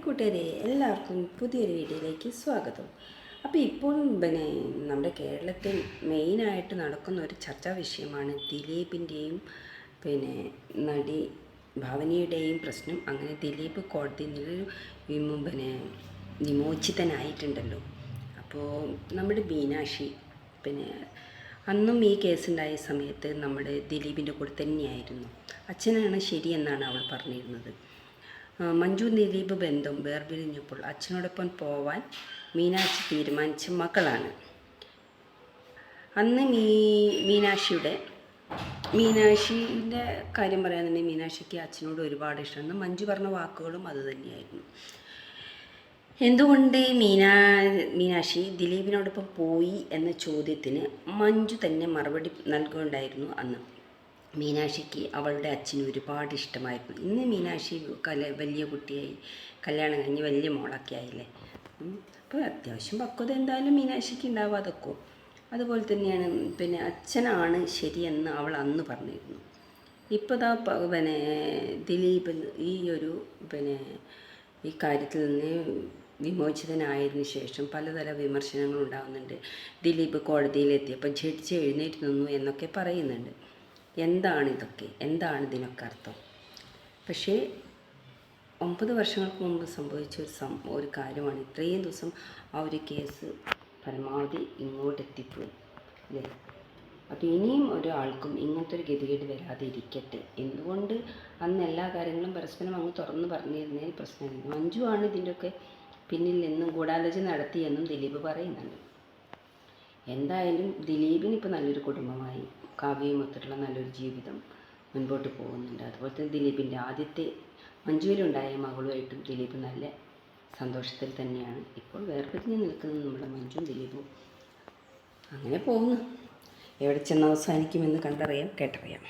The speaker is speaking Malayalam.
കൂട്ടുകാരെ എല്ലാവർക്കും പുതിയൊരു വീഡിയോയിലേക്ക് സ്വാഗതം. അപ്പോൾ ഇപ്പോൾ നമ്മുടെ കേരളത്തിൽ മെയിനായിട്ട് നടക്കുന്ന ഒരു ചർച്ചാ വിഷയമാണ് ദിലീപിൻ്റെയും നടി ഭാവനയുടെയും പ്രശ്നം. അങ്ങനെ ദിലീപ് കോടതിയിൽ നിന്ന് വിമോചിതനായിട്ടുണ്ടല്ലോ. അപ്പോൾ നമ്മുടെ മീനാക്ഷി അന്നും ഈ കേസുണ്ടായ സമയത്ത് നമ്മുടെ ദിലീപിൻ്റെ കൂടെ തന്നെയായിരുന്നു. അച്ഛനാണ് ശരിയെന്നാണ് അവൾ പറഞ്ഞിരുന്നത്. മഞ്ജു ദിലീപ് ബന്ധം വേർപിരിഞ്ഞപ്പോൾ അച്ഛനോടൊപ്പം പോവാൻ മീനാക്ഷി തീരുമാനിച്ച മക്കളാണ്. അന്ന് മീനാക്ഷിയുടെ കാര്യം പറയാനുണ്ടെങ്കിൽ മീനാക്ഷിക്ക് അച്ഛനോട് ഒരുപാട് ഇഷ്ടമാണ്. മഞ്ജു പറഞ്ഞ വാക്കുകളും അതുതന്നെയായിരുന്നു. എന്തുകൊണ്ട് മീനാക്ഷി ദിലീപിനോടൊപ്പം പോയി എന്ന ചോദ്യത്തിന് മഞ്ജു തന്നെ മറുപടി നൽകുകയുണ്ടായിരുന്നു. അന്ന് മീനാക്ഷിക്ക് അവളുടെ അച്ഛന് ഒരുപാട് ഇഷ്ടമായിരുന്നു. ഇന്ന് മീനാക്ഷി വലിയ കുട്ടിയായി, കല്യാണം കഴിഞ്ഞ് വലിയ മോളൊക്കെ ആയില്ലേ. അപ്പോൾ അത്യാവശ്യം പക്വത എന്തായാലും മീനാക്ഷിക്ക് ഉണ്ടാവാതൊക്കെ. അതുപോലെ തന്നെയാണ് അച്ഛനാണ് ശരിയെന്ന് അവൾ അന്ന് പറഞ്ഞിരുന്നു. ഇപ്പോൾ ദിലീപ് ഈ കാര്യത്തിൽ നിന്ന് വിമോചിതനായതിനു ശേഷം പലതരം വിമർശനങ്ങൾ ഉണ്ടാകുന്നുണ്ട്. ദിലീപ് കോടതിയിലെത്തിയപ്പോൾ ജഡ്ജി എഴുന്നേറ്റ് നിന്നു എന്നൊക്കെ പറയുന്നുണ്ട്. എന്താണ് ഇതിനൊക്കെ അർത്ഥം? പക്ഷേ 9 വർഷങ്ങൾക്ക് മുമ്പ് സംഭവിച്ച ഒരു കാര്യമാണ്. ഇത്രയും ദിവസം ആ ഒരു കേസ് പരമാവധി ഇങ്ങോട്ട് എത്തിപ്പോയി അല്ലേ. അപ്പോൾ ഇനിയും ഒരാൾക്കും ഇങ്ങനത്തെ ഒരു ഗതികേട് വരാതെ ഇരിക്കട്ടെ. എന്തുകൊണ്ട് അന്ന് എല്ലാ കാര്യങ്ങളും പരസ്പരം അങ്ങ് തുറന്ന് പറഞ്ഞിരുന്നതിൽ പ്രശ്നമില്ല. മഞ്ജു ആണ് ഇതിൻ്റെയൊക്കെ പിന്നിൽ നിന്നും ഗൂഢാലോചന നടത്തിയെന്നും ദിലീപ് പറയുന്നുണ്ട്. എന്തായാലും ദിലീപിന് ഇപ്പോൾ നല്ലൊരു കുടുംബമായി, കാവ്യയുമൊത്തുള്ള നല്ലൊരു ജീവിതം മുൻപോട്ട് പോകുന്നുണ്ട്. അതുപോലെ തന്നെ ദിലീപിൻ്റെ ആദ്യത്തെ മഞ്ജുവിലുണ്ടായ മകളുമായിട്ടും ദിലീപ് നല്ല സന്തോഷത്തിൽ തന്നെയാണ്. ഇപ്പോൾ വേർപിരിഞ്ഞ് നിൽക്കുന്നത് നമ്മുടെ മഞ്ജുവും ദിലീപും. അങ്ങനെ പോകുന്നു. എവിടെ ചെന്ന് അവസാനിക്കുമെന്ന് കണ്ടറിയാം, കേട്ടറിയാം.